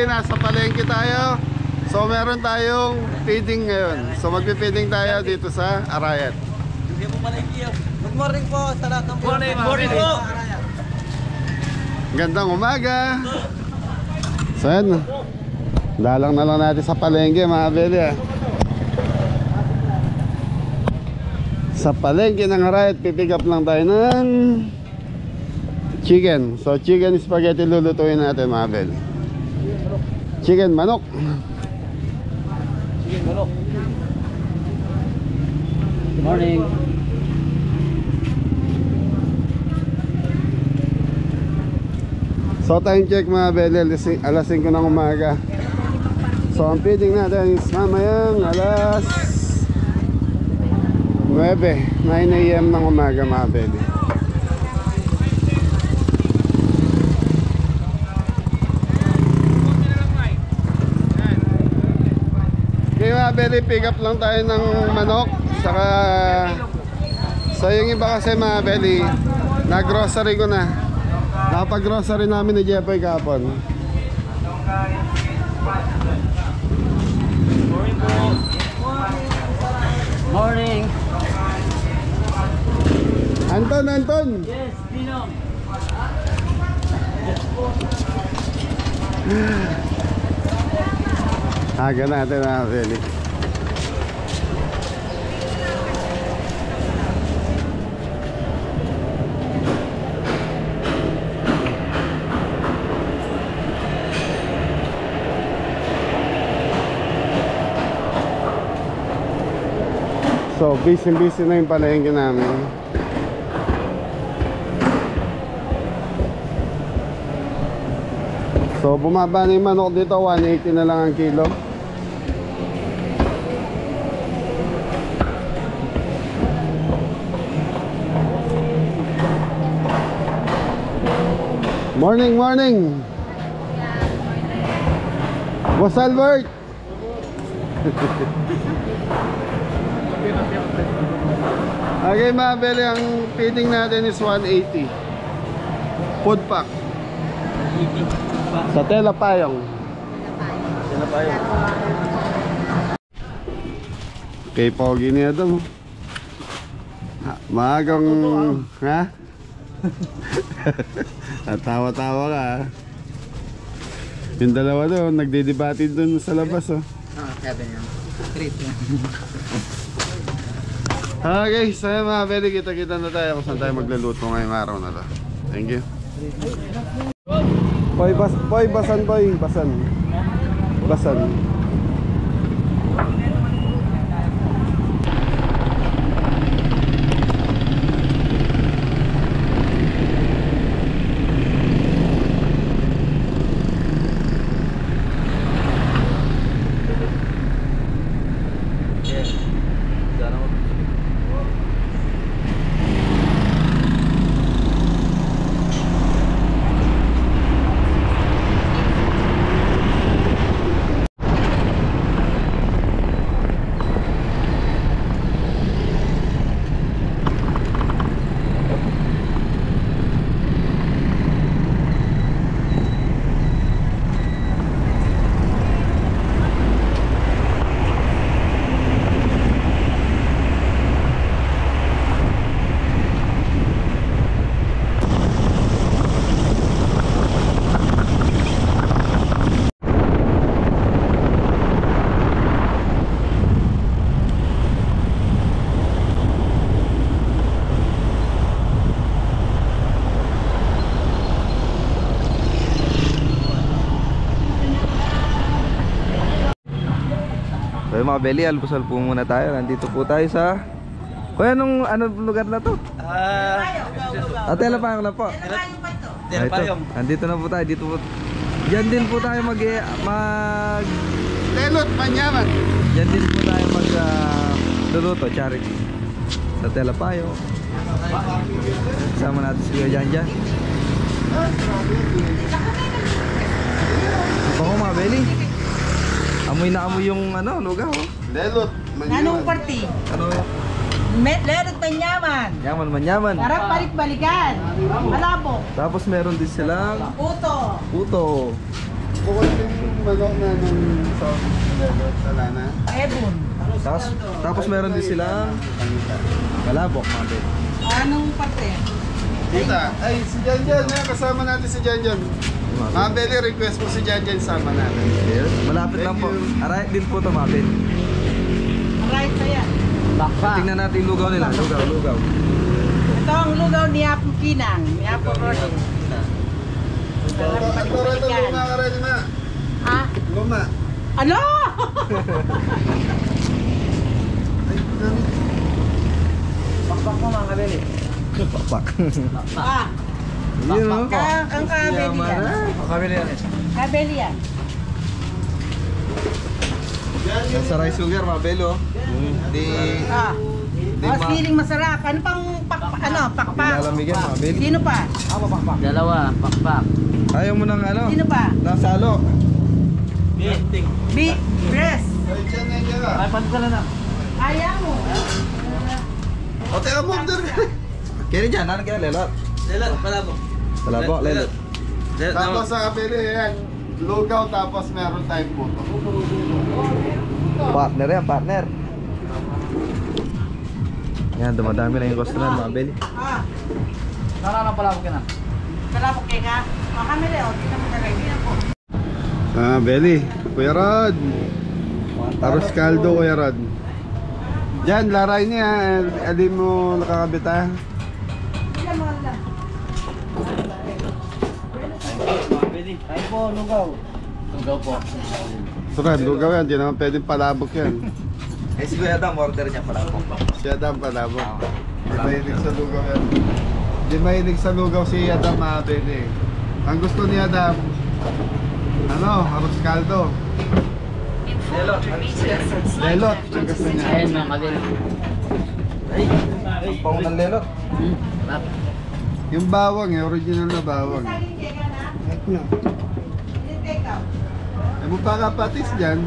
Nasa palengke tayo. So meron tayong feeding ngayon. So magpi-feeding tayo dito sa Arayat. Good morning po sa lahat ng morning po. Gandang umaga. So yan, dalang na lang natin sa palengke mga beli. Sa palengke ng Arayat, pipick up lang tayo ng chicken. So chicken spaghetti lulutuin natin mga beli. Chicken manok. Chicken manok. Good morning. So time check mga beli, alas 5 ng umaga. So ang feeding natin is mamayang alas 9 AM ng umaga mga beli. Beli, pick up lang tayo ng manok. Saka so yung iba kasi mga beli, na-grocery ko na. Nakapag-grocery namin ni Jeffoy kapon. Morning po. Morning. Anton. Yes, Pinong. Aga natin mga beli. So busy na yung palengke namin. So bumaba na yung manok dito, 180 na lang ang kilo. Morning. Boss Albert. Okay mga beli, ang feeding natin is 180 food pack sa Telapayong. Okay, pogi niya ito. Maagang ha? Tawa-tawa ka. Yung dalawa doon nagdidebate doon sa labas. Oh. Kaya yan. Treat yan. Okay, so yun mga Belly, kita-kita na tayo kung saan tayo magluluto ngayong araw na to. Thank you. Basan. So yung mga Belly, almusal po muna tayo. Nandito po tayo sa... Kuya, anong lugar na to? Tela Payong na po. Tela Payong. Andito na po tayo. Dito po. Diyan din po tayo Lelot, Manyaman. Diyan din po tayo luluto, charity. Sa Tela Payong. Kasama natin si Kuya Janjan. Ito ko mga Belly. Amoy na amoy yung lugaw. Lelot, Manyaman. Anong party? Ano yun? Lerot Manyaman. Manyaman. Sarap balik-balikan. Malabo. Tapos meron din silang Puto. puto. Bukod yung manok na ng sauce Lelot, salana. Ebon. Tapos meron din silang malabok mga Belly. Anong party? Tita, ay si Janjan, kasama natin si Janjan. Mga Belly, request mo si Janjan sama natin. Yes, malapit lang po. Aray din po ito mga Belly. Right saya. Tingnan natin yung lugaw nila. Lugaw. Ito ang lugaw ni Apo Pinang. Ni Apo Rodin. Sarap Ito balik-balikan. luma ka rin, ma. Ha? Luma. Ano? Pakpak mo mga Belly. Pakpak. Ah, Yun o. ang kabeli yan. Kabili yan. Kabeli yan. Nasa rice sugar mga Belly o. Di... Ah. Di Oh, ma... feeling masarap. Ano pang pakpak? Nilalamigan mga Belly. Sino pa? Dalawa, pakpak. Ayaw mo ng Sino pa? nasalo. Ting. Breast. Ay, dyan na yan ka. Ay, pantala na. Ayaw mo. O, teka mo, order ka. Kaya dyan, ano kaya lelot? Lelot, palabok. Malabok, lelot. Tapos sa kabili, yan. Lugaw, tapos meron tayong puto. Partner yan, partner. Yan, dumadami na yung customer mga Belly. Ah. Sana na palabok yan. Kalapok kayo ka? O kami rin. O, tingnan mo talaga. Tingnan po. Belly. Kuya Rod. Aros kaldo, Kuya Rod. Diyan, laray niya. Adi mo nakakabit ha. Tingnan mo lang. Ay po, lugaw. Lugaw po. Turan, lugaw yan. Di naman pwedeng palabok yan. Eh si Kuya Adam, order niya pala po. Si Adam palabok. Di mahilig sa lugaw yan. Di mahilig sa lugaw si Adam mga Belly. Ang gusto ni Adam, aros kaldo. Lelot. Lelot, ang gusto niya. Ayan mga Belly. Ay, pang ng lelot. Yung bawang original na bawang. Saging kayo ka na? Hindi take out. Eh, magpakapatis dyan. 50.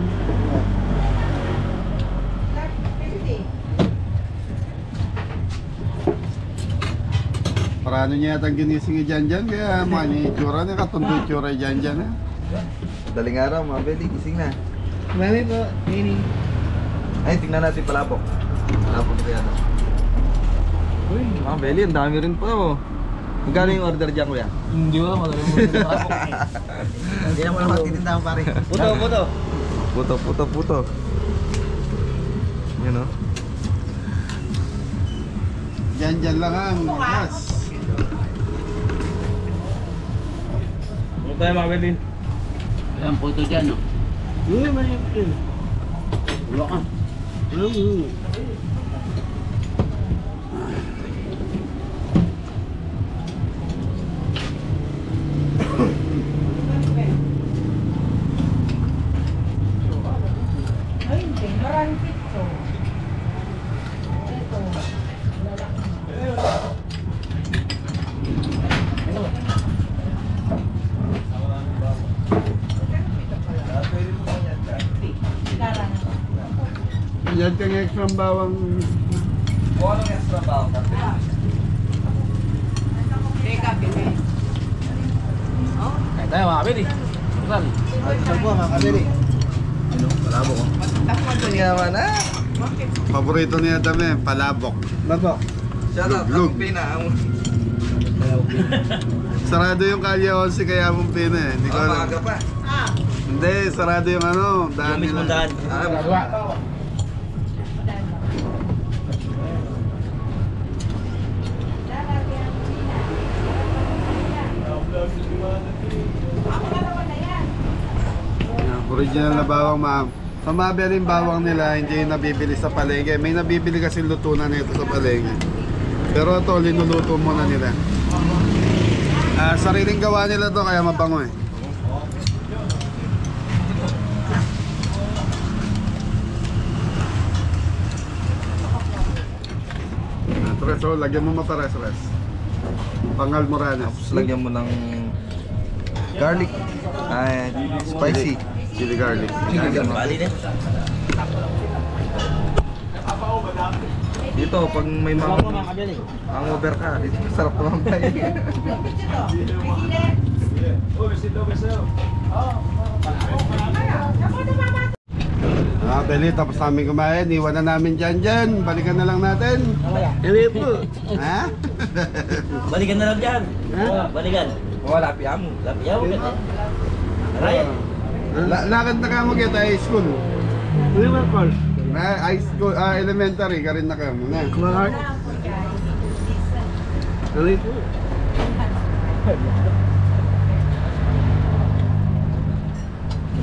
Parano niya yata ginising dyan, kaya mga niya itsura niya, katundo itsura dyan. Daling araw mga Belly, gising na. Mami po, Nini. Ay, tingnan natin palabok. Palabok kaya daw. Uy, mga Belly, ang dami rin po. Magkano yung order dyan, Kuya? Hindi ko alam, madami mo rin palabok. Hindi na mo naman titindahan pare. Puto. Puto. Yun o. Dyan lang ang gas. Ano tayo mga Belin? Ayan po ito dyan, no? Hindi, mali po yun. Wala ka. Ay, hindi. Maraming pito. Ito. Yan kang extra bawang. Kung anong extra ba ako? Teka, bebe. Kaya tayo mga Beli. Saan? Saan po mga kabili? Ano? Palabok ko. Ito naman ah! Paborito niya dami, palabok. Labok. Shout out, Luglug. ang pina. Sarado yung kalye 11 kaya mong pina eh. Hindi ko alam. Maaga pa. Hindi, sarado yung ano, daan nila. Original na bawang, ma'am. Pamabili yung bawang nila, hindi yung nabibili sa palengke. May nabibili kasi lutunan nito sa palengke. Pero ito, linuluto muna nila. Sariling gawa nila to kaya mabango eh. Treso, lagyan mo mapares-res. Pangalmoranes. Tapos lagyan mo ng garlic and spicy. Chili garlic. Chili garlic. Dito, pag may mga hangover ka, dito sarap naman tayo. Beli, tapos namin kumain. Iwan na namin dyan. Balikan na lang natin. Hindi po. Ha? Balikan na lang dyan. Balikan. Wala piya mo. Lapiyaw ka na. Ryan. Lakad na ka mo kita high school. Uy, Marcos. High school, elementary ka rin na ka mo na. Mahal. Hindi po.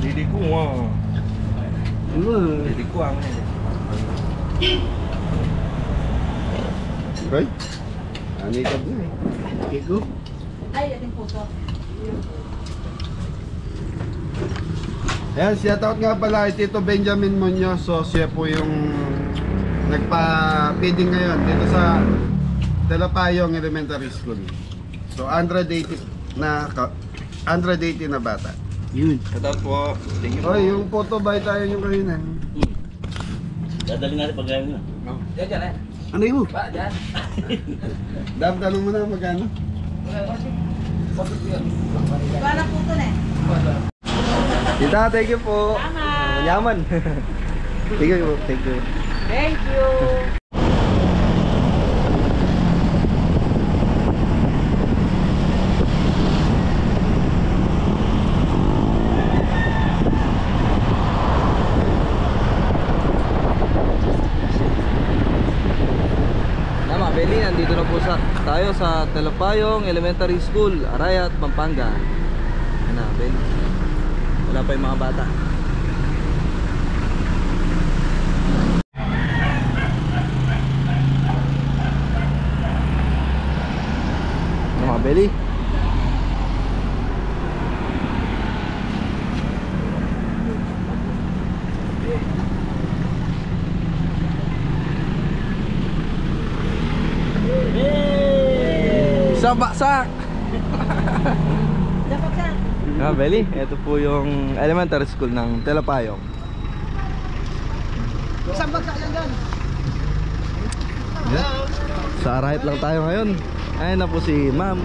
Didi ko nga. Didi ko ang Okay? Anikab na eh. Kiko. Ay, ating puso. Ayan, shoutout nga pala kay Tito Benjamin Muñoz. So, siya po yung nagpa-feeding ngayon dito sa Telapayong Elementary School. So, 180 na bata. Yun. Shout po. Thank you po. Oy, yung photo ba tayo yung kanina? Dadali natin pag gawin na. Diyan eh. Ano yun? Ba, dyan. Dam, tanong mo na magkano? Wala puto na eh. Tita, thank you po. Tama. Yaman. Thank you po. Thank you. Thank you. Tama, Beli, nandito na po tayo sa Telapayong Elementary School, Arayat, Pampanga. Yan na, Beli. Wala pa yung mga bata. Mga Beli. Isang baksak! Dapat ka. Beli, ito po yung elementary school ng Telapayong. Isang bagsak yan dyan. Sa right lang tayo ngayon. Ayun na po si ma'am.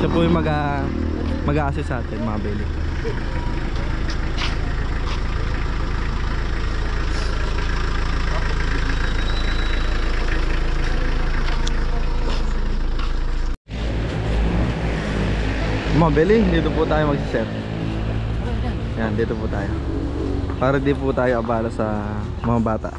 Siya po yung mag-a-assist sa atin, mga Beli. Mga Beli, dito po tayo mag-set. Yan, dito po tayo. Para di po tayo abala sa mga bata.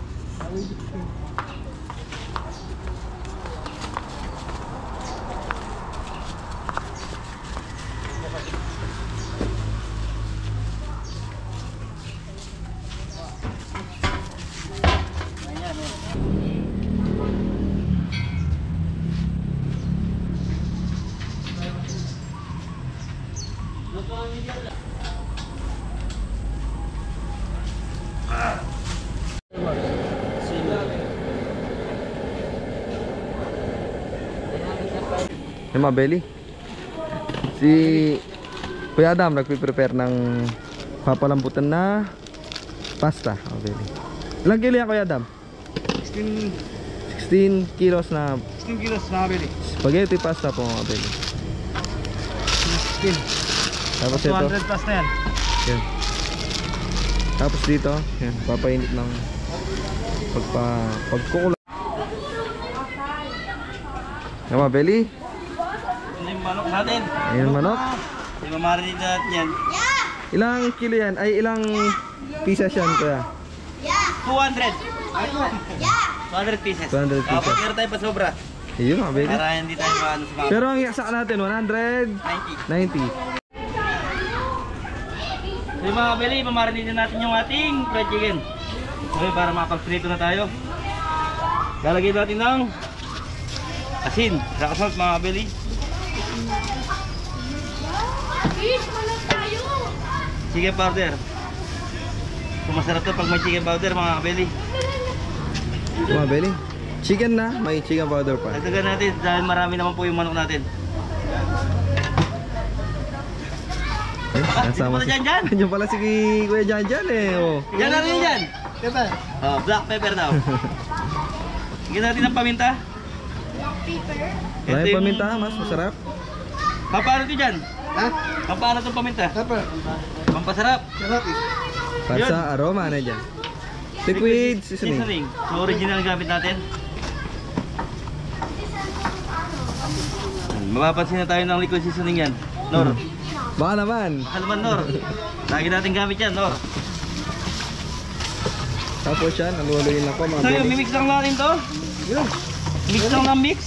Yung mga belly. Si Kuya Adam nagpe-prepare ng papalambutan na pasta. Mga belly. Ilang kilo yan Kuya Adam? 16 kilos na 16 kilos mga belly. spaghetti pasta po mga belly. 16. Tapos ito. 200 plus na yan. Yan. Tapos dito, yan, papainit ng pagkukulang. Yan mga belly. Ano yung manok natin? Ayan yung manok. Imamarinate natin yan. Ilang kilo yan? Ay ilang pieces yan kuya? 200. 200 pieces. 200 pieces. Kapag meron tayo pa sobra. Ayun mga belly. Para hindi tayo maano sa mga Pero ang iaksak natin 190. 90. So yung mga belly, mamarinate natin yung ating fried chicken. Okay, para makapag-prito na tayo. Lalagyan natin ng asin, rock salt mga belly. Chicken powder. So masarap to pag may chicken powder mga belly. Mga belly. Chicken na, may chicken powder pa. Dagdagan natin dahil marami naman po yung manok natin. Ay, Dito pala dyan. Diyan pala si Kuya Jan eh. Oh. Yan na rin dyan. Pepper. Oh, black pepper daw. Higyan natin ng paminta. May paminta, mas masarap. Paano ito dyan? Ha? Paano itong paminta? Pepper. Pampasarap. Sarap eh. Para Yun. sa aroma na dyan. Liquid seasoning. Seasoning. So original ang gamit natin. Mapapansin na tayo ng liquid seasoning yan. Nor. Baka naman. Halman Nor. Lagi natin gamit yan, Nor. Tapos yan, naluloyin ako mga So yun, belly. mimix lang natin to. Mix lang ng mix.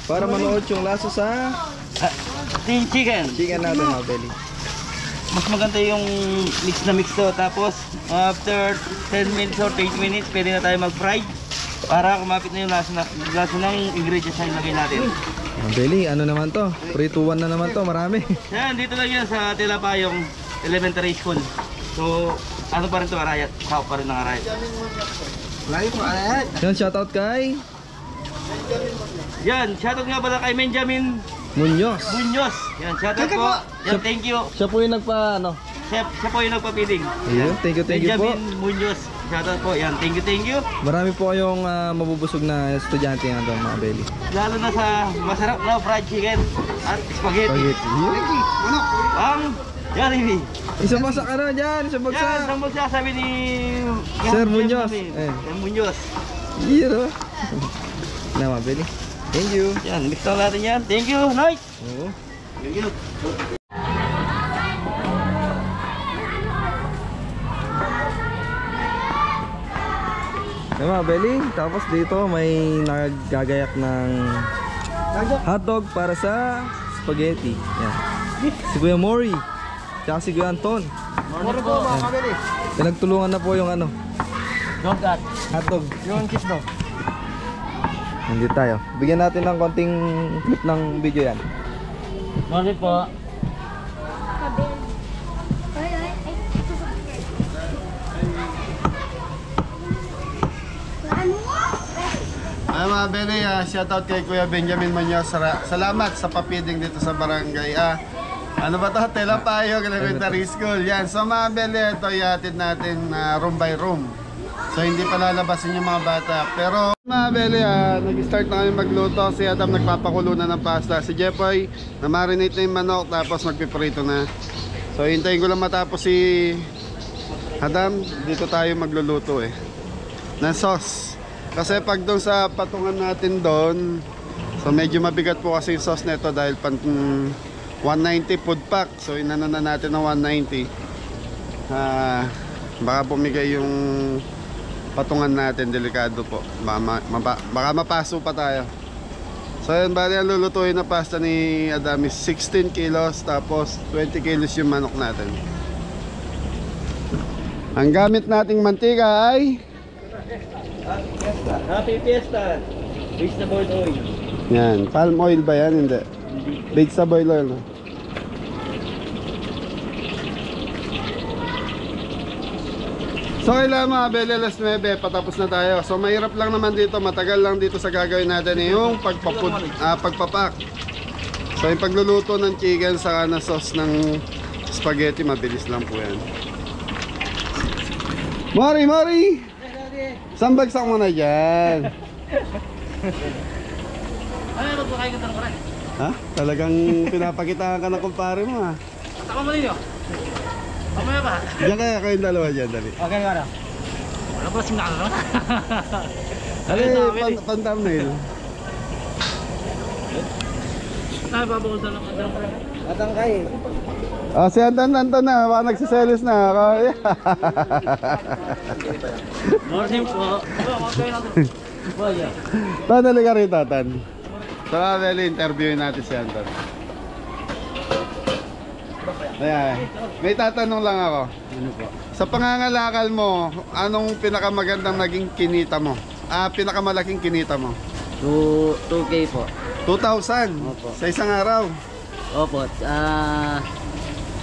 Para manood yung lasa sa Tin chicken. chicken natin mga belly. Mas maganda yung mix na mix to. Tapos after 10 minutes or 20 minutes, pwede na tayo mag-fry. Para kumapit na yung lasa ng ingredients na ilagay natin. Mga belly, ano naman to? 3-2-1 na naman to, marami. Yan, dito lang yan sa Tilapayong Elementary School. So, ano pa rin to, Arayat? Kao pa rin ng Arayat. Yan, shoutout kay Yan, shoutout nga pala kay Benjamin Muñoz. Muñoz. Yan, shoutout po. Yan, thank you. Siya po yung nagpa, ano? Siya po yung nagpapiling. Ayun, thank you po. Benjamin Muñoz. Shoutout po. Yan, thank you. Marami po kayong mabubusog na estudyante nga doon mga belly. Lalo na sa masarap na fried chicken at spaghetti. Spaghetti. Yun. Ang Jollibee. Isang bagsak ano dyan, isang Yan, bagsak. sa magsasabi ni Sir Muñoz. Sir Muñoz. Yun o. Na mga belly. Thank you. Yan, mix lang natin yan. Thank you, Night. Oo. Thank you. Yan mga belly. Tapos dito may nagagayak ng hotdog para sa spaghetti. Yan. Si Kuya Mori. Tsaka si Kuya Anton. Morning po, mga kabili. Pinagtulungan na po yung ano, Donut. hotdog. Yung cheese dog. Nandito tayo. Bigyan natin ng konting clip ng video yan. Morning po. Ay mga belly, shoutout kay Kuya Benjamin Muñoz. Salamat sa papiding dito sa barangay. Ano ba to? Tilapayong Elementary School. Yan. So mga belly, ito ihatid natin room by room. So hindi pa lalabasin yung mga bata. Pero mga belly, nag-start na kami magluto. Si Adam nagpapakulo na ng pasta. Si Jeffoy, na-marinate na yung manok. Tapos magpiprito na. So hintayin ko lang matapos si Adam. Dito tayo magluluto ng sauce. Kasi pag doon sa patungan natin doon, so medyo mabigat po kasi yung sauce nito dahil 190 food pack. So inano na natin ng 190. Baka bumigay yung patungan natin, delikado po. Baka mapaso pa tayo. So yun, bali ang lulutuin na pasta ni Adam is 16 kilos tapos 20 kilos yung manok natin. Ang gamit nating mantika ay Happy Fiesta. Vegetable oil. yan, palm oil ba yan? Hindi. Vegetable oil. No? So kailangan mga bele, alas 9, patapos na tayo. So mahirap lang naman dito, matagal lang dito sa gagawin natin yung pagpapak. So yung pagluluto ng chicken saka na sauce ng spaghetti, mabilis lang po yan. Mari! Saan bagsak mo na dyan? Ano po kayo ng karan? Ha? Talagang pinapakitaan ka ng kumpare mo ha? Taka mo ninyo. Mamaya ba? Diyan kayong dalawa dyan, dali. Okay, wala. Wala pa kasing nakano. Dali, pan-thumbnail. Ay, babawal na lang. Matangkay. Si Anton na, baka nagsiselos na. Morning po. Okay lang. Boya. Tan, halika rito, Tan. Saka interviewin natin si Anton. Ayan. May tatanong lang ako. Ano po? Sa pangangalakal mo, anong pinakamagandang naging kinita mo? Pinakamalaking kinita mo? 2K po. 2,000 Opo. sa isang araw. Opo.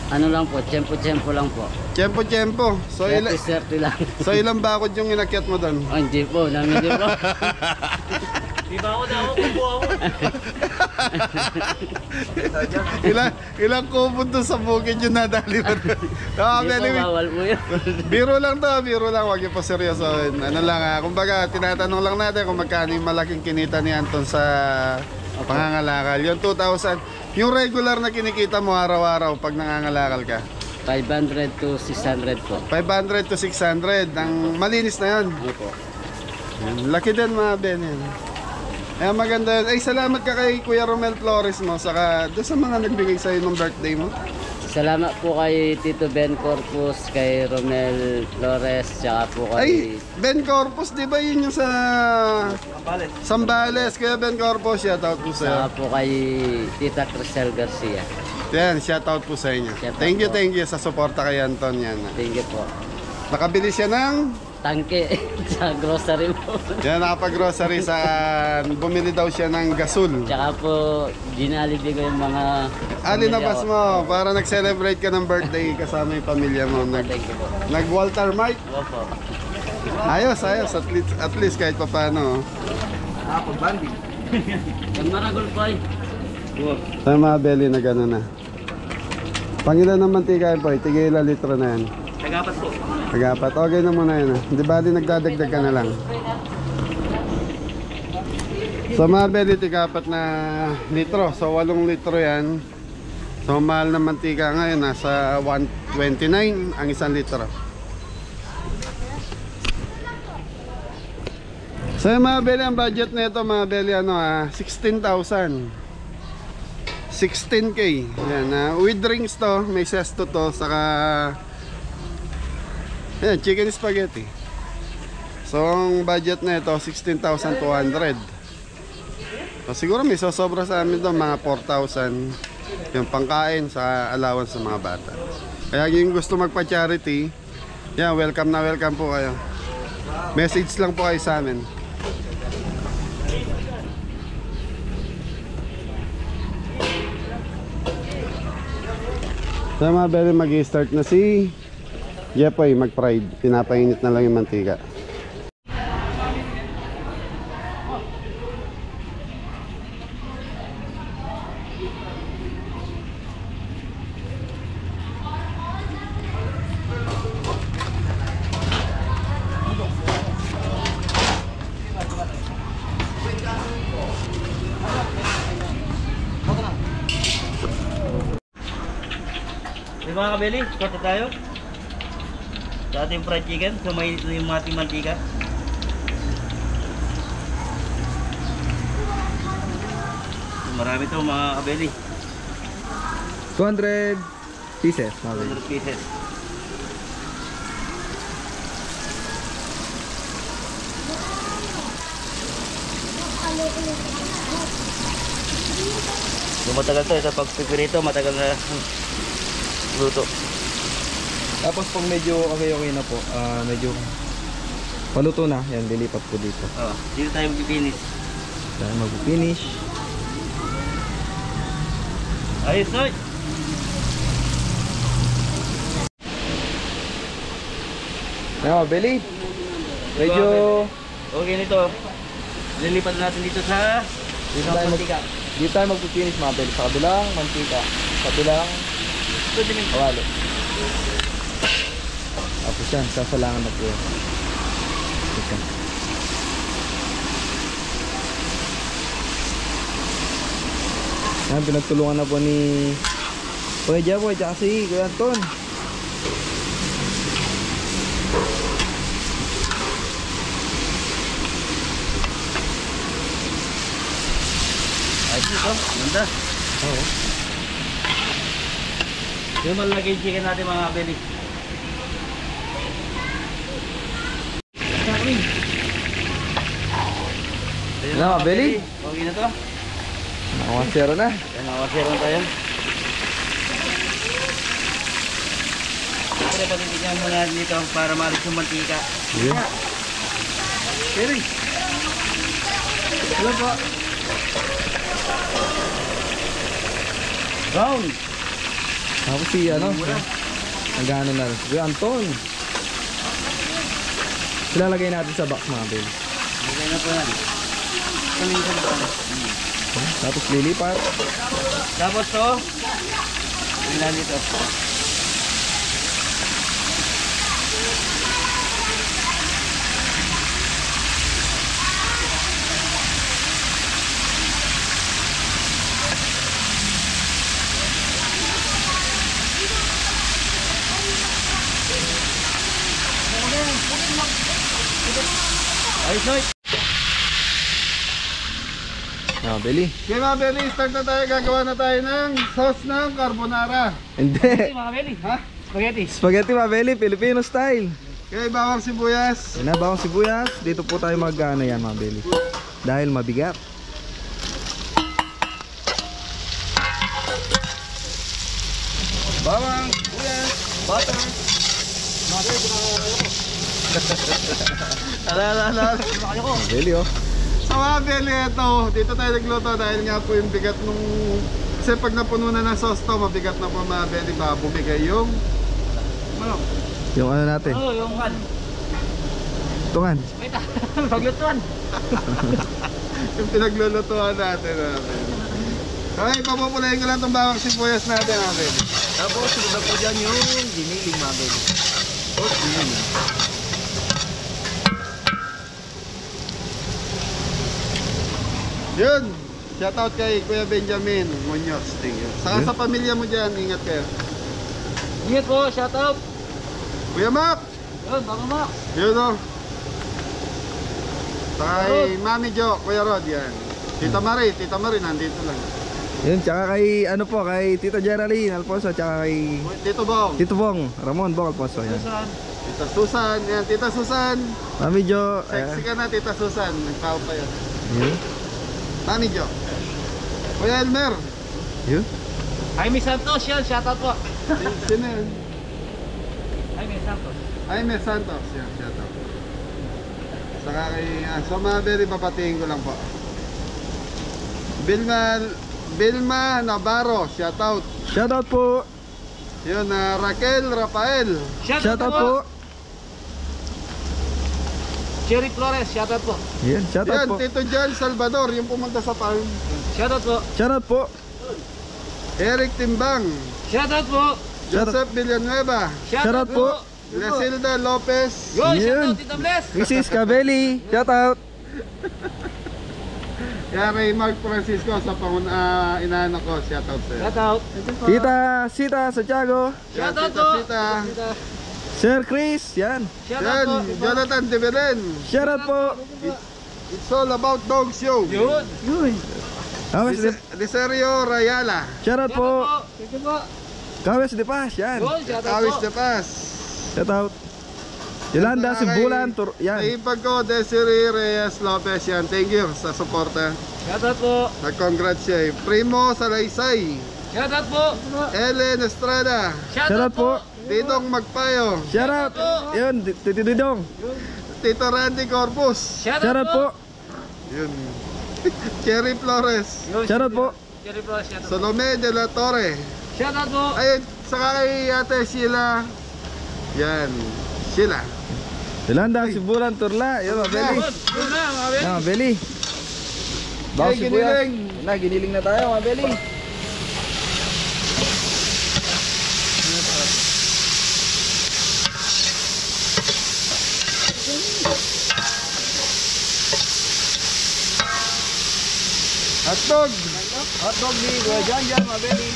Ano lang po, tiyempo-tiyempo lang po. Tiyempo-tiyempo. So, Swerte lang. so ilang bakod yung inakyat mo doon? Oh, hindi po, hindi po. Di ba ako na ako kubuha mo? Ilang kubod doon sa bukid yung nadali mo doon? Hindi po, bawal po yun. Biro lang to, biro lang. Huwag yung pa seryosohin. Ano lang kumbaga, tinatanong lang natin kung magkano yung malaking kinita ni Anton sa pangangalakal. Yung 2,000, yung regular na kinikita mo araw-araw pag nangangalakal ka. 500 to 600 po. 500 to 600. Ang malinis na yun. Opo. Yan. Laki din mga Ben yan. Kaya maganda yun. Ay, salamat ka kay Kuya Romel Flores mo. Saka doon sa mga nagbigay sa'yo ng birthday mo. Salamat po kay Tito Ben Corpus, kay Romel Flores, tsaka po Ay, kay... Ben Corpus, di ba yun yung sa Sambales? Kaya Ben Corpus, shoutout po sa'yo. Tsaka po kay Tita Crisel Garcia. Yan, shoutout po sa inyo. Shoutout Thank you sa suporta kay Anton yan. Thank you po. Nakabili siya ng... Tangke sa grocery po. Yan, nakapag-grocery sa... Bumili daw siya ng gasol. Tsaka po, ginalibig ko yung mga... Linabas mo, para nag-celebrate ka ng birthday kasama yung pamilya mo. Thank you po. Nag-Walter Mike. Opo. Ayos. At least kahit pa paano. Pag-banding. Yung maragol po ay. Sa mga belly na gano'n na. Pangilan ng mantika po, tigila litro na yan. Tagapat po. Tagapat, okay na muna yan. Di ba di nagdadagdag ka na lang. So mga belly, tigapat na litro. So 8 litro yan. So mahal na mantika ngayon, nasa 129 ang 1 litro. So yung mga belly, ang budget nito mga belly, 16,000. 16K. Yan, with drinks to, may sesto to, saka yan, chicken spaghetti. So ang budget na ito 16,200. So siguro may sosobra sa amin doon, mga 4,000 yung pangkain sa allowance sa mga bata. Kaya yung gusto magpa-charity, yan, welcome po kayo. Message lang po kayo sa amin. So mga bebe, mag-start na si Jepoy mag-fried. Pinapainit na lang yung mantika. Mga kabeli, kota tayo sa ating fried chicken. So may yung ating mantika. So, marami to mga kabeli. 200 pieces. 100 pieces. So matagal to sa pagpipirito, matagal na luto. Tapos pag medyo okay na po, medyo paluto na, yan, lilipat po dito. Oh, dito tayo mag-finish. Dahil mag-finish. Ayos, Noy! Ano, Belly? Medyo... Okay nito. Lilipat natin dito sa Dito tayo mantika. Dito tayo magpipinish mga belly. Sa kabilang mantika. Sa kabilang kawali. Tapos yan, sasalangan na po yan. Ito. Yan, pinagtulungan na po ni Kuya Jeboy tsaka si Kuya Anton. Ayos ito, ganda. Oo. Yung malagay yung chicken natin mga kabeli. Ano mga belly? Okay na to. Nakawasero na. Yan, nakawasero na tayo. Siyempre, patitignan muna natin dito para maalis yung mantika. Sige. Siri. Hello po. Brown. Tapos si ano? Nagano na rin. Kuya Anton. Ilalagay natin sa box mga belly. Okay na po yan. Kaminsan po. Tapos lilipat. Tapos to. Tingnan dito. Ayos na. Ah, belly. Okay mga belly, start na tayo. Gagawa na tayo ng sauce ng carbonara. Hindi. Mga belly. Ha? Spaghetti. Spaghetti mga belly, Filipino style. Okay, bawang sibuyas. Yan na, bawang sibuyas. Dito po tayo mag-ano yan mga belly. Dahil mabigat. Bawang, sibuyas, butter. Mga belly oh. Sa mga belly, ito, dito tayo nagluto dahil nga po yung bigat nung... Kasi pag napuno na ng sauce to, mabigat na po mga belly, baka bumigay yung... Ano? Yung ano natin. Oo, yung kan. Tungan. Wait ah. Paglutuan. Yung pinaglulutuan natin. Okay, papapulayin ko lang itong bawang sibuyas natin mga belly. Tapos sunod po dyan yung giniling mga belly. Oh, giniling. Yun! Shoutout kay Kuya Benjamin Muñoz. Thank you. Saka sa pamilya mo dyan, ingat kayo. Ingat po, shout out. Kuya Mac! Yun, Mama Mac. Yun o. Kay Mami Jo, Kuya Rod, yan. Tita Marie nandito lang. Yun, tsaka kay ano po, kay Tita Geraldine Alfonso, tsaka kay Tito Bong, Tito Bong, Ramon Bong Alfonso. Yan. Tita Susan, yan. Tita Susan. Mami Jo. Sexy ka na, Tita Susan. Nagpao pa yan. Yun. Mami Jo. Kuya Elmer. Yun. Jaime Santos yan, shout out po. Sino yan? Jaime Santos. Jaime Santos. Yan, shoutout. Saka kay, so mga very papatingin ko lang po. Vilma Navarro, shoutout. Shoutout po. Yun, Raquel Rafael. Shoutout po. Cherry Flores, shout out po. Yan, shoutout Yan, po. Tito John Salvador, yung pumunta sa farm. Shout out po. Shoutout po. Eric Timbang. Shout out po. Joseph Villanueva. Shoutout po. Lesilda Lopez. Yo, shout Yun. out Tita Bless. Mrs. Cabelli, shoutout. Kaya kay Mark Francisco sa inaano ko, shoutout sa'yo. Shout out. Tita Sita Santiago, Shout out Tita po. Sita. Sir Chris, yan. Shout Yan, out po. Jonathan De Belen. Shoutout po. It's all about dog show. Yun. Kawes de, Deserio Rayala. shoutout po. Thank you po. Kawes de Paz, yan. Yun, shout out Awis po. de Paz. Shoutout. Yolanda Simbulan, yan. Sa ipag ko, Desiree Reyes Lopez yan. Thank you sa suporta. Shout out po. Nag-congrats siya. Primo Salaysay. Shout out po. Ellen Estrada. Shoutout po. Didong Magpayo. Shoutout. Yun, Tito Didong. Tito Randy Corpus. Shoutout po. Yun. Cherry Flores. Shoutout po. Cherry Flores, shout out. Salome de la Torre. Shout out po. Ayun, saka kay Ate Sheila. Yan. Sheila. Yolanda Simbulan Turla, yan mga belly. Yun na, mga ben. Yan mga belly. Baka Ay, sibuyas. giniling. Yun na, giniling na tayo mga Beli. Hotdog. Hotdog ni Kuya Jan mga Beli.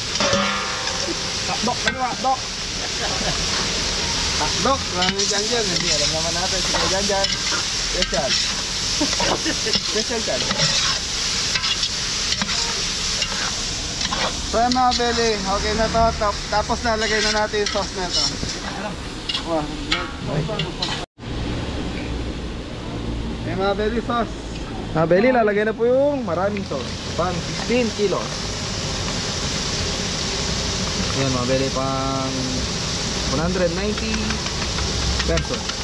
Hotdog, ano hotdog? Hotdog. Marami dyan dyan. Hindi, alam naman natin si Kuya Jan. Special. Special kan? So yan mga Beli, okay na to. Tapos nalagay na natin yung sauce na ito. Wow. Okay mga Beli, sauce. Mga Beli, lalagay na po yung maraming sauce. Pang 16 kilos. Yan mga Beli, pang 190 pesos.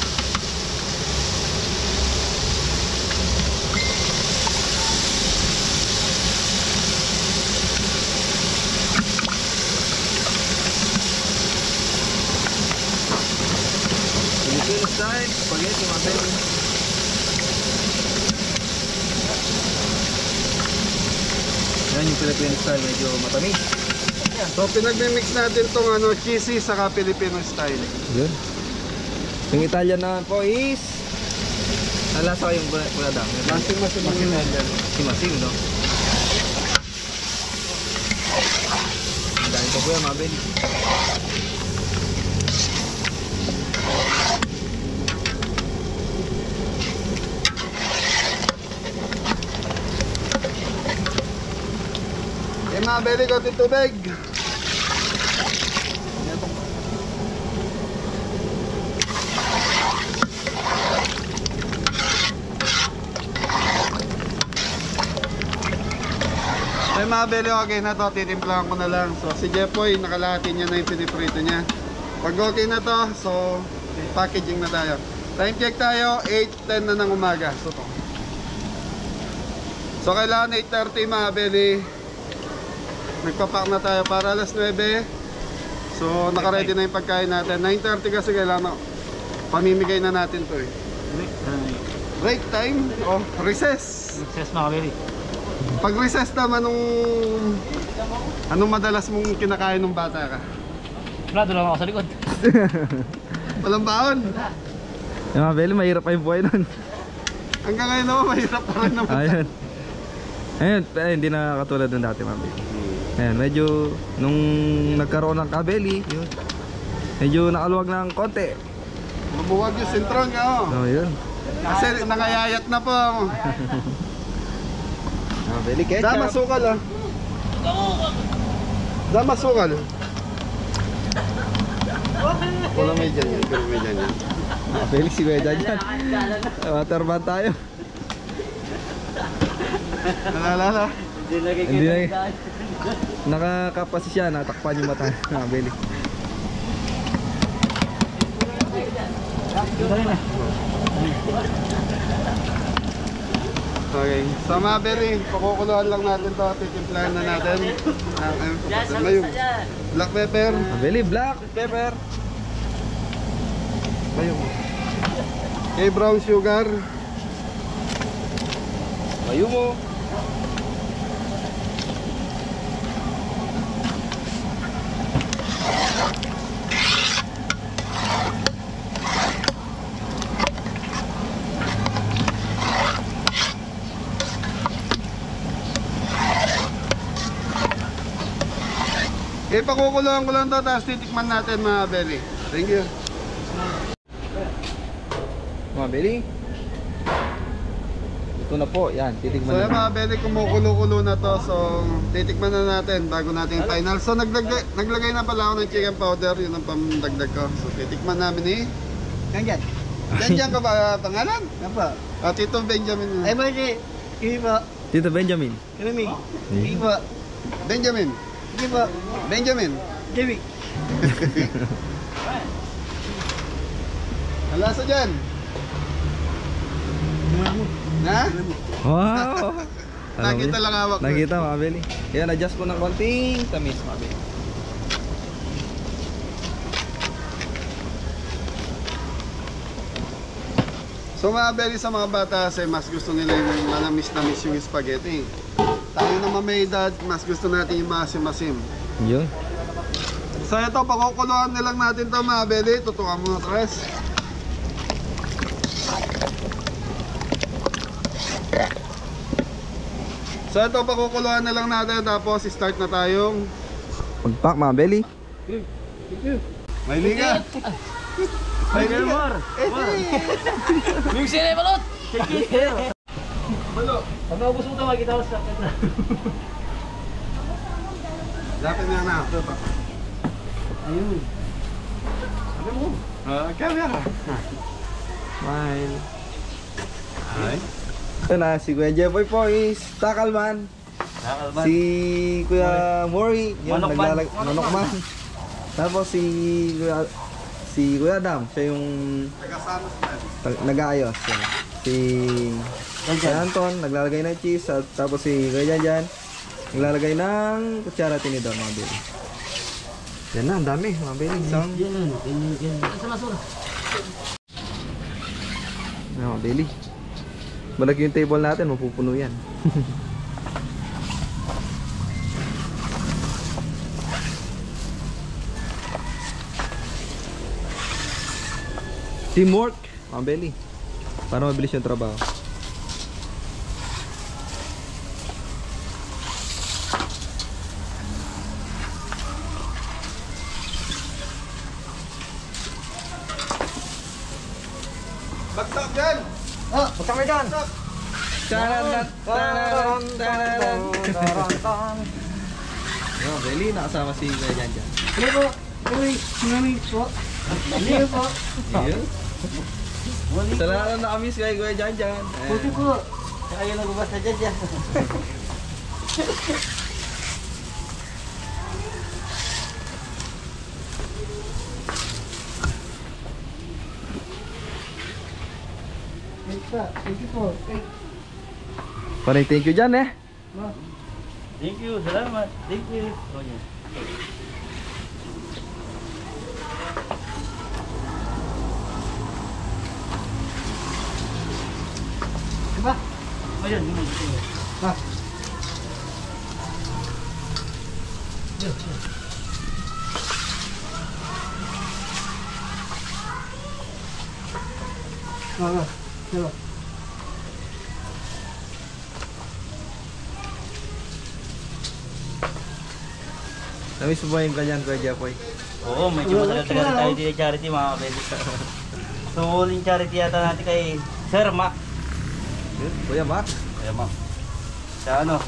Filipino style, spaghetti mga Beli. Yan yung Filipino style, medyo matamis. So pinagmimix natin tong cheesy saka Filipino style. Yun. Yung Italian naman po is nalasa yung buladang. Masim-masim. Simasing, no? Dahil pa po yan, mga Beli. Okay mga Beli, konti tubig. Okay mga Beli, okay na to. Titimplahan ko na lang. So si Jepoy, nakalahati niya na yung piniprito niya. Pag okay na to, so packaging na tayo. Time check tayo, 8:10 na ng umaga. So kailangan 8:30 mga Beli. Nagpapak na tayo para alas 9. So nakaready na yung pagkain natin. 9:30 kasi kailangan pamimigay na natin to eh. Break time o recess. Success mga Beli. Pag recess naman anong madalas mong kinakain nung bata ka? Wala, doon lang ako sa likod. Walang baon. Yung mga Beli, mahirap pa yung buhay nun. Hanggang ngayon naman mahirap pa rin naman. Ayun. Ayun, hindi na katulad ng dati mga Beli. Ayun, medyo nung nagkaroon ng kabeli, yun. Medyo nakaluwag ng konti. Mabuwag yung sintron ka Oh, yun. Kasi nangayayat na po. Mga Beli, Dama sukal ah. Dama sukal. Wala may dyan yan. Pero may dyan yan. Mga Beli, si Kuya Jan yan. Waterman tayo. Nalala. Hindi na nakakapasi siya, natakpan yung mata. Mga Beli. Okay. Sa mga Beli, pakukuluan lang natin to. Titimplahan na natin. Mayong black pepper. Mga Beli, black pepper. Mayong. Okay, brown sugar. Mayumo. Okay, pakukuluan ko lang to. Tapos titikman natin mga Beli. Thank you. Mga Beli. Ito na po, yan, titigman So yan na. mga Beli, kumukulo-kulo na to. So titikman na natin bago natin yung final. So naglagay na pala ako ng chicken powder. Yun ang pamdagdag ko. So titikman namin eh. Ganyan. Diyan ka ba pangalan? Yan po. Tito Benjamin. Ay, Marty. Hindi po. Tito Benjamin. Kami. Hindi po. Benjamin. Hindi po. Benjamin. Jimmy. Ang lasa dyan? Ha? Wow! Nakita lang hawak ko. Nakita mga Beli. Yan, adjust ko ng konting tamis mga Beli. So mga belly, sa mga bata kasi mas gusto nila yung manamis-namis yung spaghetti. Tayo naman may edad, mas gusto natin yung masim-masim. Yun. So ito, pakukuluan nilang natin to mga belly. Tutukan mo na tres. So ito, pakukuluan na lang natin. Tapos start na tayong Pag-pack mga belly. may liga. May liga. Yung sila balot! Balo. Pag naubos mo ito, makikita ko sa sakit na. Lapit na na. Ayun. Camera. Smile. Ay. Ito na, si Kuya Jeboy po is Takalman. Si Kuya Mori, yun, Manokman. Manokman. Tapos si Kuya Adam, siya yung nag-aayos. Yun. Si Anton, naglalagay ng cheese. At tapos si Kuya Janjan, naglalagay ng kutsara tinidor mga bili. Yan na, ang dami mga bili. Isang Yan. Sa masura. mga bili. Malaki yung table natin, mapupuno yan. Teamwork, mga belly. Para mabilis yung trabaho. Bagsak dyan! Mga belly, nakasama si Kuya Janjan. Ano po? Uy, sinamig po. Ano po? Ayun. Salamat na kami kay Kuya Janjan. Puti po. Ayaw nagbabas na dyan. Thank you po. Parang thank you dyan eh. Thank you, salamat. Thank you. Diba? Ayun, Diba? Namiss mo ba yung ganyan Kuya Japoy? Oo, medyo matagal-tagal tayo dito charity mga kapatid. So, huling charity yata natin kay Sir Mac. Kuya Mac? Kaya Mac. Sa ano?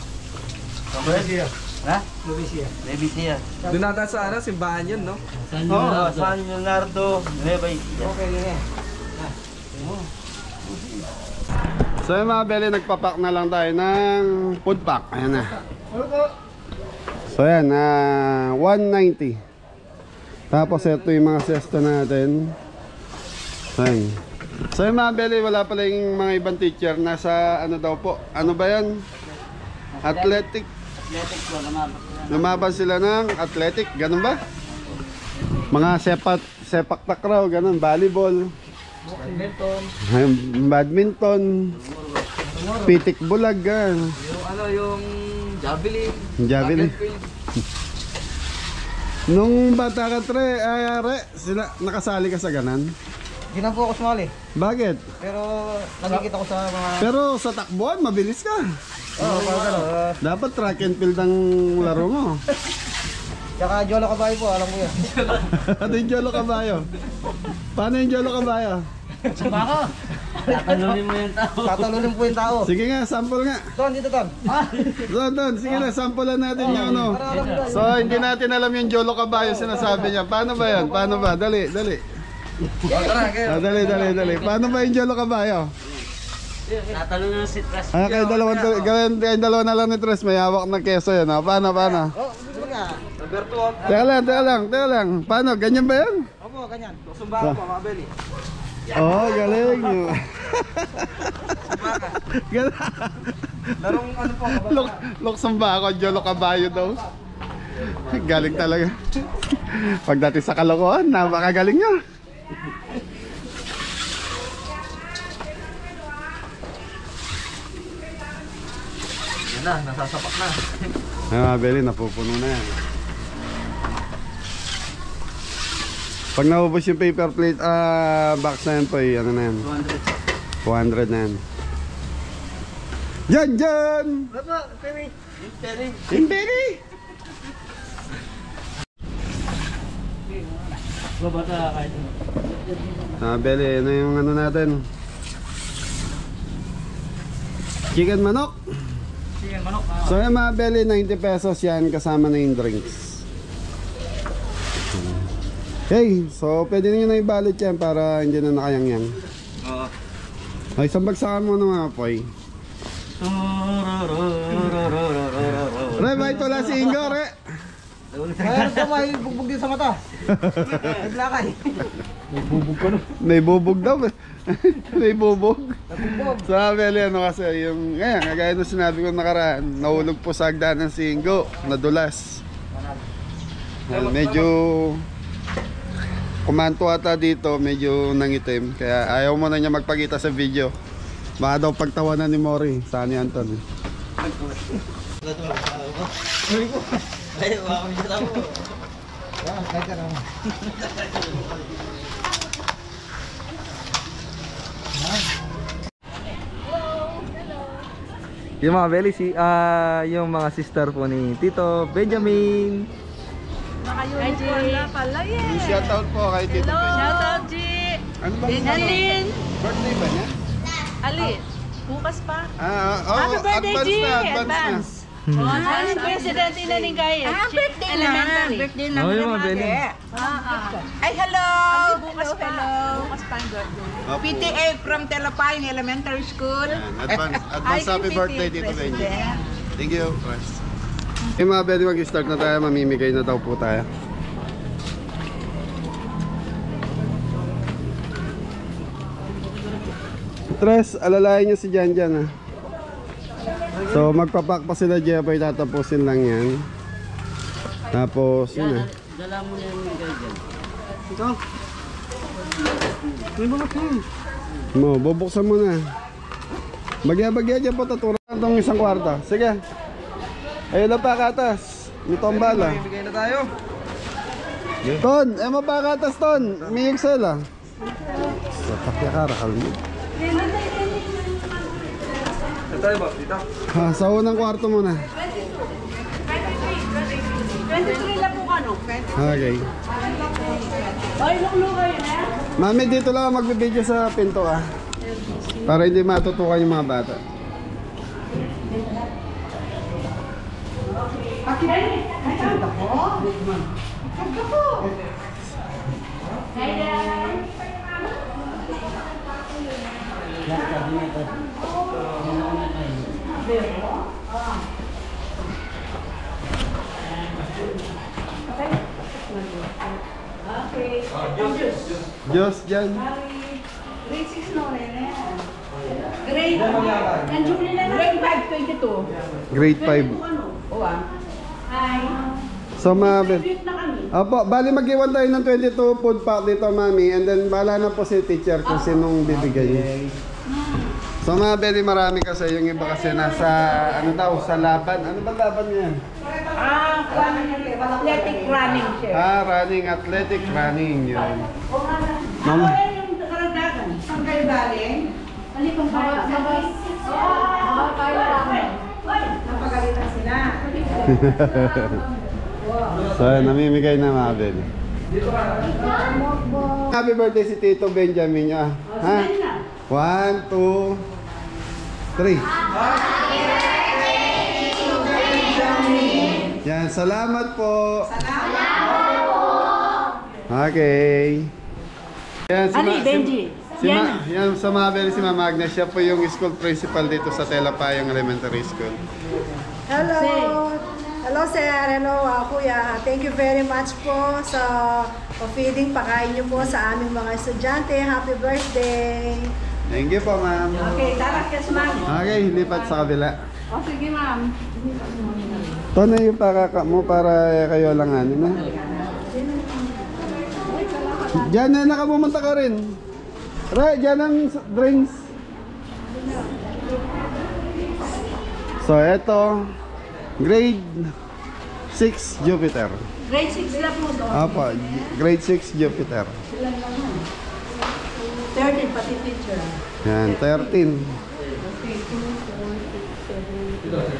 Lubisia. Ha? Lubisia. Levicia. Doon nata sa ano, simbahan yun no? Oo, San Leonardo. Levicia. Okay, yun eh. So yung mga belly, nagpapak na lang tayo ng food pack. Ayan na. So yan, 190. Tapos ito yung mga sesto natin. So yan. So yung mga belly, wala pala yung mga ibang teacher. Nasa ano daw po, ano ba yan? Athletic. Athletic po, Lumaban sila ng athletic, ganun ba? Mga sepak takraw, ganun, volleyball, badminton, pitik bulag, ganun. Yung ano, yung javelin. Javelin. Nung bata ka, sila, nakasali ka sa ganan? Hindi na po ako sumali. Bakit? Pero nakikita ko sa mga... Pero sa takbuhan, mabilis ka. Oo, parang gano'n. Dapat track and field ang laro mo. Tsaka Jolo Kabayo po, alam ko yan. Ano yung Jolo Kabayo? Paano yung Jolo Kabayo? Baka. Tatalunin mo yung tao. Tatalunin po yung tao. Sige nga, sample nga. Ton, dito Ton. Don, sige na, sampulan natin yung ano. So, hindi natin alam yung Jolo Kabayo sinasabi niya. Paano ba yan? Paano ba? Dali. Tara, kayo. Dali. Paano ba yung Jolo Kabayo? Tatalunin si Tras. Kayo dalawa na lang ni Tres, may hawak ng keso yun. Ha? Paano? Oh, gusto mo nga. Alberto, Teka lang. Paano? Ganyan ba yan? opo, ganyan. Sumba po, mga belly. Oh, galing. Larong ano po, Luksong ba ako? Jolo Kabayo daw. Galing talaga. Pagdating sa kalokohan, napakagaling niya. Yan na, nasasapak na. Ay mga Beli, napupuno na yan. Pag naubos yung paper plate box na yan po, ano na yan? 200 na yan. Jan! Imperi! Babata kahit ano. Beli, ano yung ano natin? Chicken manok. Chicken manok. So yung mga Beli, 90 pesos yan kasama na yung drinks. Hey, so pwede nyo na ibalot yan para hindi na nakayangyang. Oo. Ay, isang bagsakan mo na mga poy. Re, bakit wala si Ingo, re? Mayroon ka may bugbog din sa mata. May blakay. May bubog daw. May bubog. So Beli, ano kasi yung, ngayon, kagaya nung sinabi ko nakaraan, nahulog po sa hagdanan si Ingo, nadulas. Medyo kumanto ata dito, medyo nangitim. Kaya ayaw mo na niya magpakita sa video. Baka daw pagtawanan ni Mori, saan ni Anton. Ay, wala akong kita mo. Yung mga Beli, yung mga sister po ni Tito Benjamin. Shout out po kay Tito. Shout out, G! Ano ba? Alin? Birthday ba niya? Alin? Bukas pa? Happy birthday, G! Advance. Ang president na ni Gaya. Birthday na. Birthday na. Oh, yung mga Beli. Ay, hello! Bukas pa. Bukas pa ang birthday. Opo. PTA from Telopine Elementary School. Advance happy birthday Tito Benji. Thank you, Chris. Okay mga Beli, mag-start na tayo. Mamimigay na daw po tayo. Tres, alalayan nyo si Janjan, ha. So magpapak pa sila, Jeffoy, tatapusin lang yan. Tapos yun, ha. Dala mo yan kayo dyan. Mo, bubuksan mo na. Bagya-bagya dyan po, taturan itong isang kwarta. Sige. Ayun na pa katas. Ito ang bala. Bigay na tayo. Ton, mapakatas Ton. May Excel, ah. So, takya ka, rakal mo. Ito tayo ba? Dito. Ha, sa unang kwarto muna. 23 lang po ano? Okay. Ay, lukluka yun eh. Mami, dito lang ako magbibideo sa pinto, ah. Para hindi matutukan yung mga bata. Diyos dyan. Grade 6 na ulit eh. Grade 5. Ang Julie na Grade 5, 22. Grade 5. ano? Oo ah. Hi. So, Mami. Tribute na kami. Opo, bali mag-iwan tayo ng 22 food pack dito, Mami. And then, bahala na po si teacher kung sinong bibigay. So, mga Beli, marami kasi. Yung iba kasi nasa, ano daw, sa laban. Ano ba laban yan? Athletic running siya. Running, athletic running. Yun. Ako rin yung karagdagan. Saan kayo galing? Halipang kaya. Napagalitan sila. So, namimigay na, mga Beli. Happy birthday si Tito Benjamin niya. Ha? 1, 2, 3. Yan, salamat po. Salamat po. Okay. Yan, Ali, Benji. Yan sa mga Beli, si Mama Agnes. Siya po yung school principal dito sa Telapayong Elementary School. Hello! Hello sir, hello kuya. Thank you very much po sa feeding, pakain niyo po sa aming mga estudyante. Happy birthday! Thank you po, ma'am. Okay, tara kes ma'am. Okay, lipat sa kabila. O sige ma'am. Ito na yung pakaka mo para kayo lang ano na. Diyan na nakapumunta ka rin. Re, diyan ang drinks. So So, eto, grade 6 Jupiter. Grade 6 lang mo doon. Apa, grade 6 Jupiter. 30 pati teacher. Yan, 13.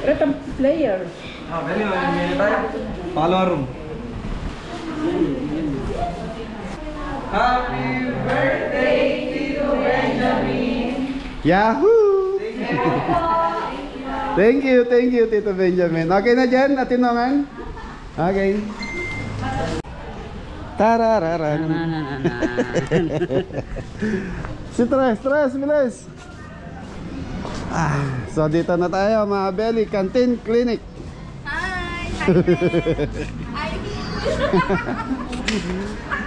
Ito player. Belly, may tayo. Pangalawa room. Happy birthday, Tito Benjamin. Yahoo! Thank you, Tito Benjamin. Okay na dyan, Atin naman? Okay. Tarararan. Si Tres, bilis. So dito na tayo mga Belly, Canteen Clinic.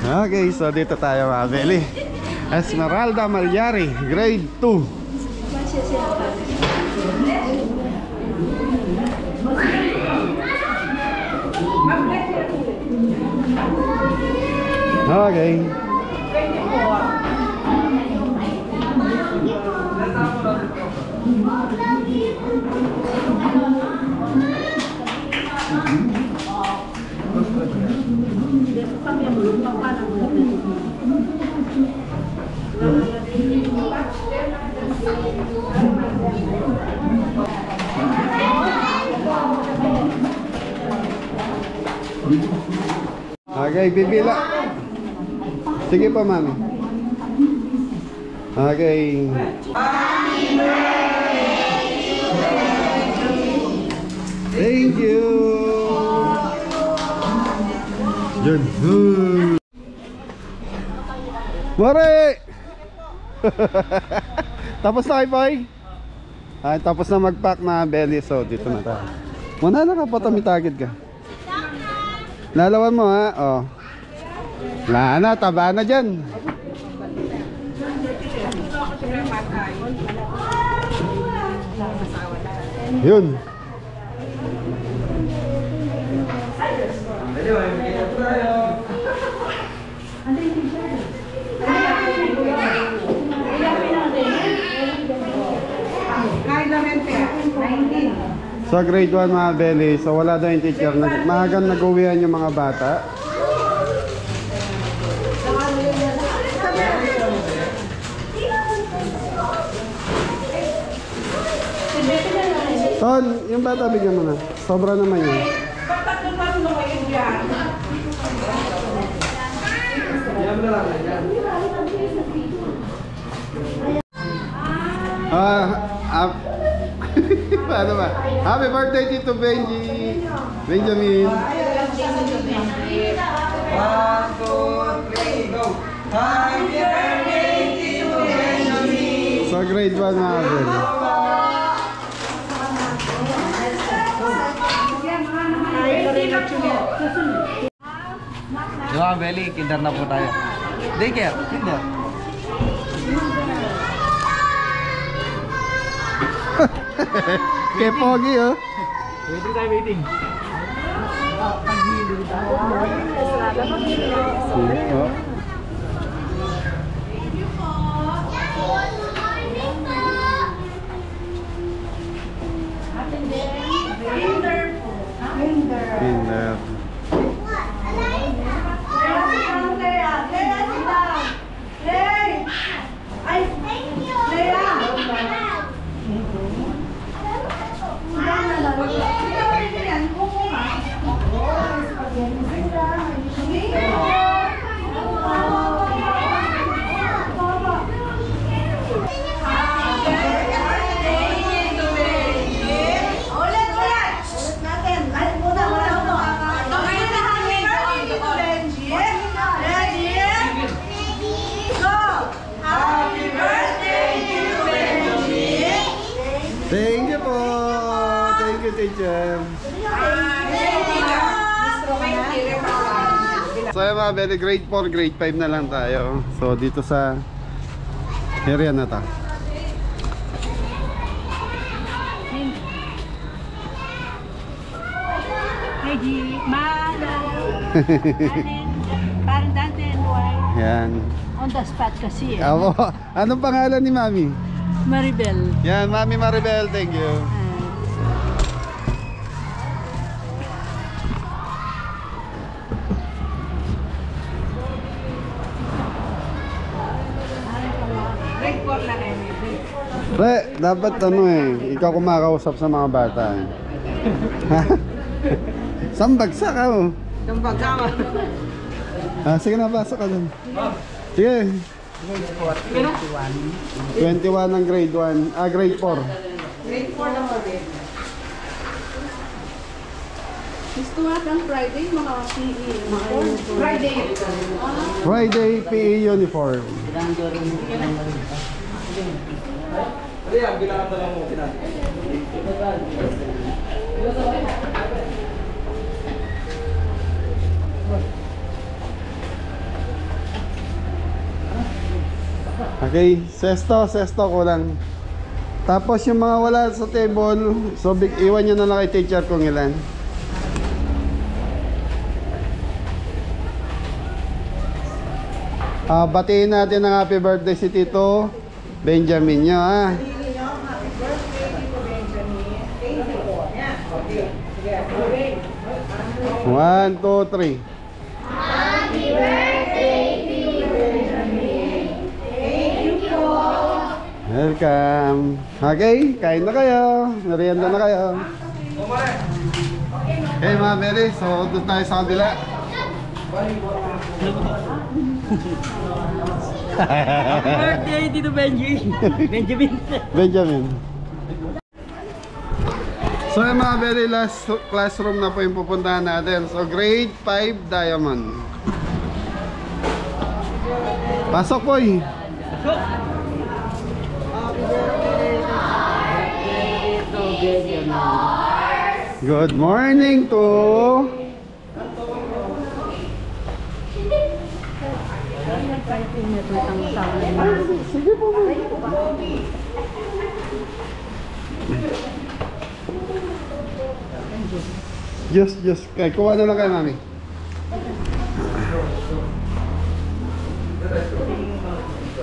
Okay, so dito tayo mga Belly. Esmeralda Malyari, grade 2. Okay. Okay, bibila. Sige pa, mami. Okay. Thank you. Yun. Mare! Tapos na kayo, boy? Ay, tapos na mag-pack na Belly. So, dito na tayo. Muna na ka, patamitagid ka. Lalawan mo, ha? Oh. Wala na, taba na dyan. Yun. So grade 1 mga Belly, so wala daw yung teacher. Mahagang nag-uwihan yung mga bata. Ton, yung bata bigyan mo na. Sobra naman yun. Paano ba? Happy birthday Tito Benji. Benjamin. 1, 2, 3, go! Happy birthday, Tito Benjamin! So grade 1 mga Belly. Yung mga Belly, kinder na po tayo. Daycare, kinder. Kay Pogi, oh. Waiting tayo, waiting. Oh. Kinder. Thank you po. Thank you, teacher. So yung mga Belly, grade 4, grade 5 na lang tayo. So dito sa area na ta. Hey, G. Malo. Parang dante and why? Yan. On the spot kasi eh. Abo, anong pangalan ni Mami? Maribel. Yan, Mami Maribel, thank you. Pre, dapat ano ikaw kumakausap sa mga bata eh. Sambagsak ka oh. Sige na, pasok ka dun. Sige. 21 ng grade 1, grade 4. Grade 4 na po din. Gusto ang Friday, mga PE. Friday. Friday PE uniform. Okay, sesto kulang. Tapos yung mga wala sa table, so iwan nyo na lang kay teacher kung ilan. Batiin natin ng happy birthday si Tito Benjamin nyo ha. Happy birthday, Tito Benjamin. Thank you po. Yan. Okay. Sige. 1, 2, 3. Happy birthday, Tito Benjamin. Thank you po. Welcome. Okay, kain na kayo. Merienda na kayo. Okay mga Mary, so doon tayo sa kabila. Birthday dito Benjamin. Benjamin. So yung mga very last classroom na po yung pupuntahan natin. So grade 5 Diamond. Pasok po eh. Good morning to sige po. Just kay kuha na lang kay mami.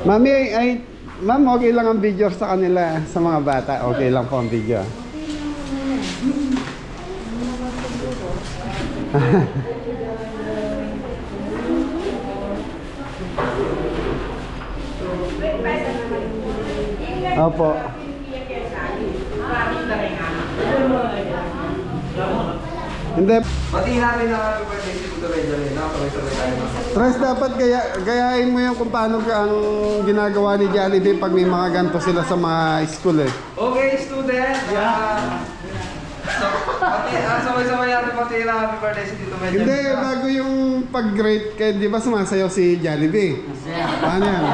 Mami ma'am, okay lang ang video sa kanila, sa mga bata. Okay lang po ang video. Opo. Hindi. Pati namin na happy birthday si Tito Benjamin. Nakakabay-sabay tayo na. Tres, dapat gayahin mo yung kung paano ang ginagawa ni Jollibee pag may mga ganito sila sa mga school eh. Okay, student. Pati, sabay-sabay natin pati na happy birthday si Tito Benjamin. Hindi, bago yung pag-grade kayo, di ba sumasayaw si Jollibee? Paano yan?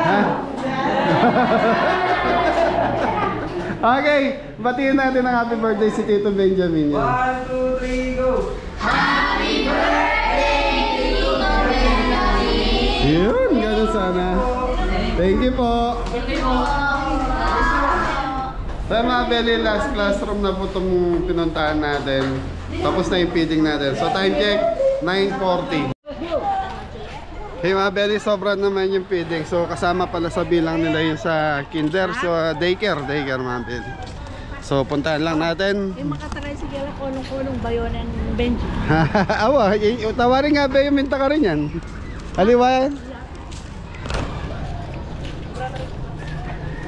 Ha? Okay, batiin natin ang happy birthday si Tito Benjamin. 1, 2, 3, go! Happy birthday, Tito Benjamin. Yun, ganun sana. Thank you po. Sa mga belly, last classroom na po itong pinuntahan natin. Tapos na yung feeding natin. So time check, 9:40. Hey mga belly, sobra naman yung feeding. So kasama pala sa bilang nila yung sa kinder. So daycare mga belly. So puntahan lang natin. Yung makataray sige lang kulong-kulong bayo ng Benji. Awa, tawarin nga ba yung minta ka rin yan? Aliwa yan?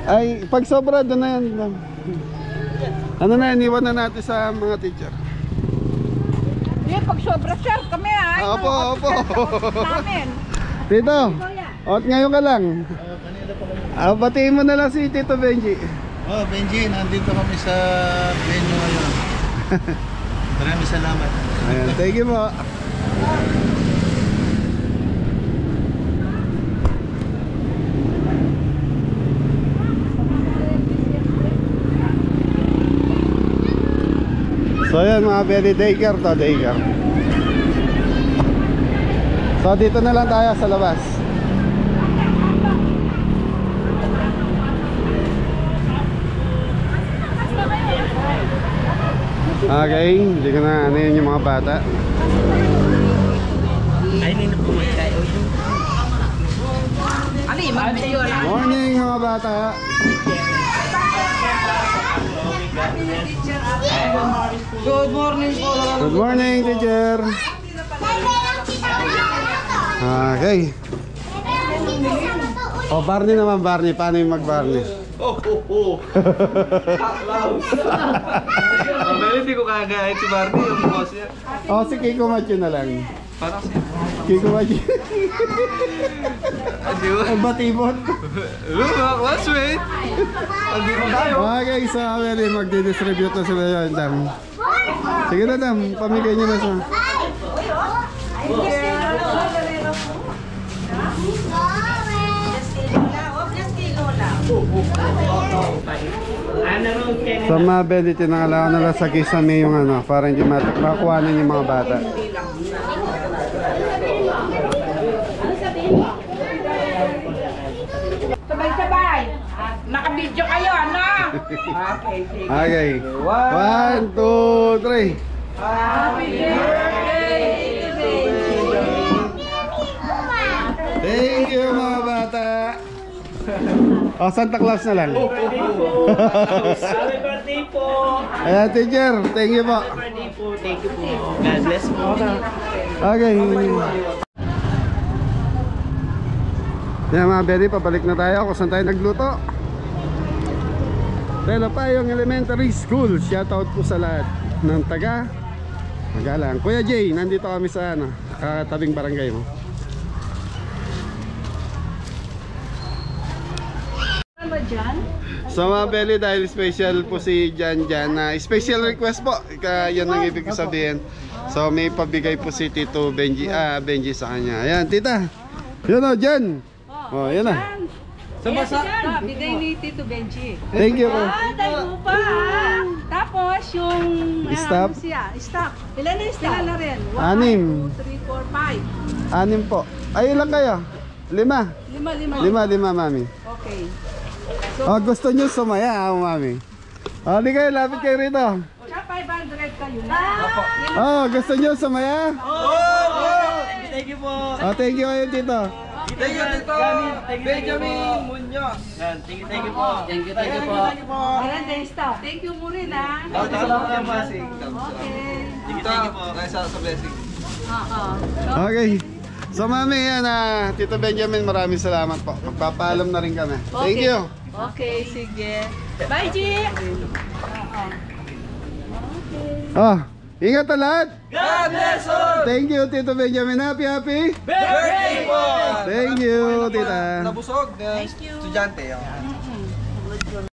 Ay, pag sobra doon na yan. Ano na, iniwan na natin sa mga teacher. Hindi, pag sobra sir, kami Opo. namin. Tito, ngayon ka lang. Batiin mo na lang si Tito Benji. Oh, Benji, nandito kami sa venue ngayon. Maraming salamat. Ayan, thank you po. So yan mga belly, daycare to, daycare. So dito na lang tayo sa labas. Okay, hindi ko na ano yun yung mga bata. Morning mga bata. Good morning po. Good morning teacher. Okay. O, Barney naman, Barney. Paano yung mag-Barney? Mabel, hindi ko kagayat si Barney, yung boss niya. O, si Kiko Macho na lang. Parang siya. Kiko Macho. Adi mo. Ang batibot. Mga classmate. Adi mo tayo. Okay, so Mabeli, magdi-distribute na sila yun, Dam. Sige na, Dam. Pamigay nyo na siya. So Mabeli, tinangalakan na lang sa kisame yung ano, para hindi makuhanin yung mga bata. Sabay-sabay. Naka-video kayo, ano? Okay. 1, 2, 3. Happy birthday to Benji. Thank you mga bata. O, Santa Claus na lang. Happy birthday po! Ayan, teacher. Thank you po. Happy birthday po! Thank you po! God bless po! Okay. Yan mga Beli, pabalik na tayo kung saan tayo nagluto. Pero pa yung elementary school. Shoutout po sa lahat ng taga Magalang. Kuya Jay, nandito kami sa ano, katabing barangay mo. So mga Beli, dahil special po si Jan na special request po, yan ang ibig ko sabihin. So may pabigay po si Tito Benji, Benji sa kanya. Ayan, tita. Yun o, Jan. Oh, yan na. Bigay ni Tito Benji. Thank you po. Tayo pa. Tapos yung... Stop. Stop. Ilan na stop? Ilan na rin? 6. 2, 3, 4, 5. 6 po. Ay, ilan kayo? 5. 5, mami. Okay. Oh, gusto nyo sumaya, mami. Oh, di kayo, lapit kayo rito. Siya 500 kayo na. Oh, gusto nyo sumaya? Thank you po! Oh, thank you kayo, tito. Thank you, Tito. Benjamin Munoz. Thank you po! Thank you po. Ilan na stop? Thank you mo rin ha. Salamat yung blessing. Okay. Thank you po. Sa blessing. Okay. So, mami, yan, Tito Benjamin, maraming salamat po. Magpapaalam na rin kami. Thank you. Okay, sige. Bye, G! Oh, ingat na lahat. God bless all. Thank you, Tito Benjamin. Happy Birthday po. Thank you, tita. Nabusog na estudyante.